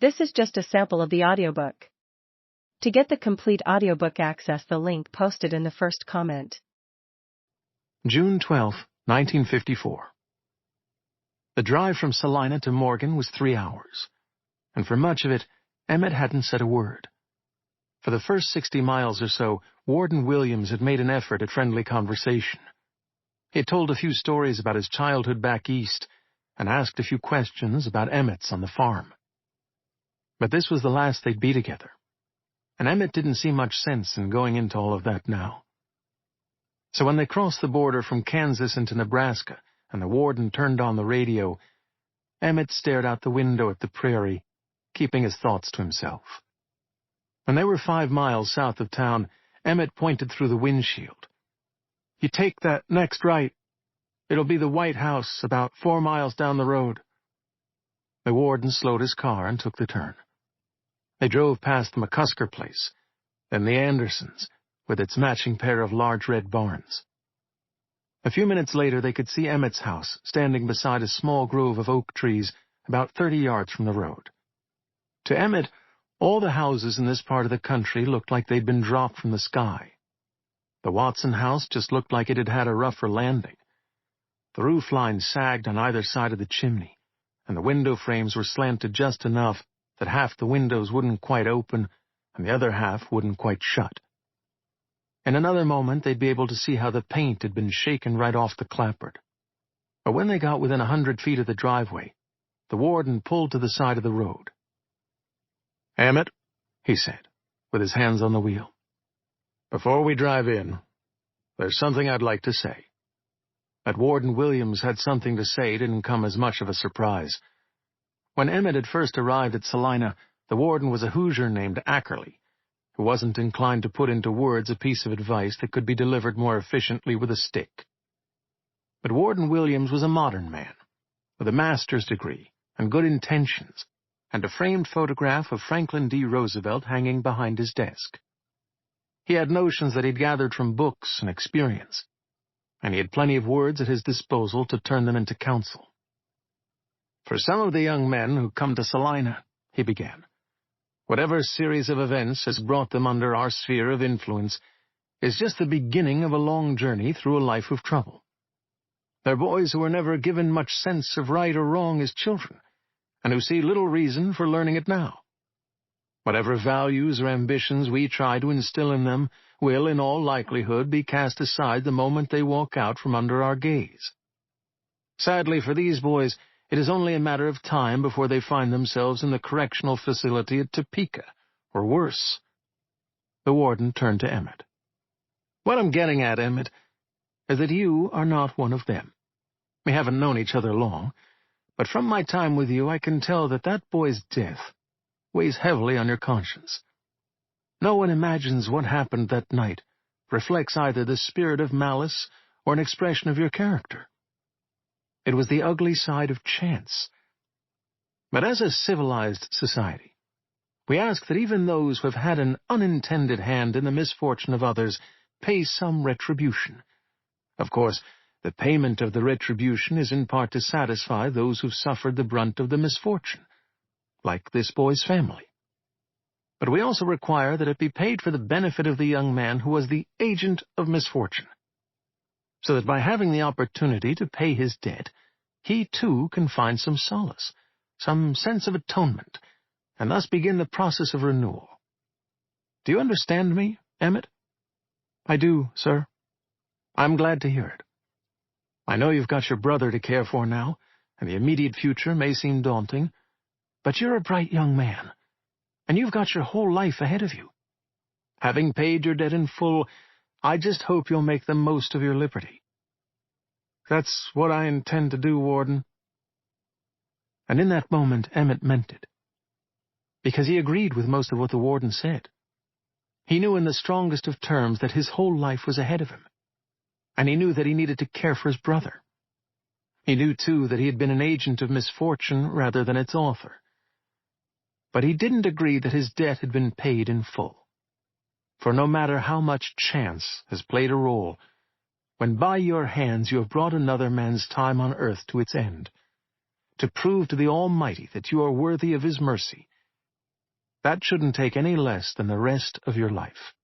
This is just a sample of the audiobook. To get the complete audiobook, access the link posted in the first comment. June 12, 1954. The drive from Salina to Morgan was 3 hours, and for much of it, Emmett hadn't said a word. For the first 60 miles or so, Warden Williams had made an effort at friendly conversation. He had told a few stories about his childhood back east, and asked a few questions about Emmett's on the farm. But this was the last they'd be together, and Emmett didn't see much sense in going into all of that now. So when they crossed the border from Kansas into Nebraska, and the warden turned on the radio, Emmett stared out the window at the prairie, keeping his thoughts to himself. When they were 5 miles south of town, Emmett pointed through the windshield. "You take that next right. It'll be the White House about 4 miles down the road." The warden slowed his car and took the turn. They drove past the McCusker place, then the Andersons, with its matching pair of large red barns. A few minutes later, they could see Emmett's house standing beside a small grove of oak trees about 30 yards from the road. To Emmett, all the houses in this part of the country looked like they'd been dropped from the sky. The Watson house just looked like it had had a rougher landing. The roof line sagged on either side of the chimney, and the window frames were slanted just enough that half the windows wouldn't quite open and the other half wouldn't quite shut. In another moment, they'd be able to see how the paint had been shaken right off the clapboard. But when they got within 100 feet of the driveway, the warden pulled to the side of the road. "Emmett," he said, with his hands on the wheel, "before we drive in, there's something I'd like to say." That Warden Williams had something to say didn't come as much of a surprise. When Emmett had first arrived at Salina, the warden was a Hoosier named Ackerley, who wasn't inclined to put into words a piece of advice that could be delivered more efficiently with a stick. But Warden Williams was a modern man, with a master's degree and good intentions, and a framed photograph of Franklin D. Roosevelt hanging behind his desk. He had notions that he'd gathered from books and experience, and he had plenty of words at his disposal to turn them into counsel. "For some of the young men who come to Salina," he began, "whatever series of events has brought them under our sphere of influence is just the beginning of a long journey through a life of trouble. They're boys who were never given much sense of right or wrong as children, and who see little reason for learning it now. Whatever values or ambitions we try to instill in them will, in all likelihood, be cast aside the moment they walk out from under our gaze. Sadly for these boys, it is only a matter of time before they find themselves in the correctional facility at Topeka, or worse." The warden turned to Emmett. "What I'm getting at, Emmett, is that you are not one of them. We haven't known each other long, but from my time with you I can tell that that boy's death weighs heavily on your conscience. No one imagines what happened that night reflects either the spirit of malice or an expression of your character. It was the ugly side of chance. But as a civilized society, we ask that even those who have had an unintended hand in the misfortune of others pay some retribution. Of course, the payment of the retribution is in part to satisfy those who've suffered the brunt of the misfortune, like this boy's family. But we also require that it be paid for the benefit of the young man who was the agent of misfortune, so that by having the opportunity to pay his debt, he too can find some solace, some sense of atonement, and thus begin the process of renewal. Do you understand me, Emmett?" "I do, sir." "I'm glad to hear it. I know you've got your brother to care for now, and the immediate future may seem daunting, but you're a bright young man, and you've got your whole life ahead of you. Having paid your debt in full, I just hope you'll make the most of your liberty." "That's what I intend to do, Warden." And in that moment, Emmett meant it, because he agreed with most of what the warden said. He knew in the strongest of terms that his whole life was ahead of him, and he knew that he needed to care for his brother. He knew, too, that he had been an agent of misfortune rather than its author. But he didn't agree that his debt had been paid in full. For no matter how much chance has played a role, when by your hands you have brought another man's time on earth to its end, to prove to the Almighty that you are worthy of His mercy, That shouldn't take any less than the rest of your life.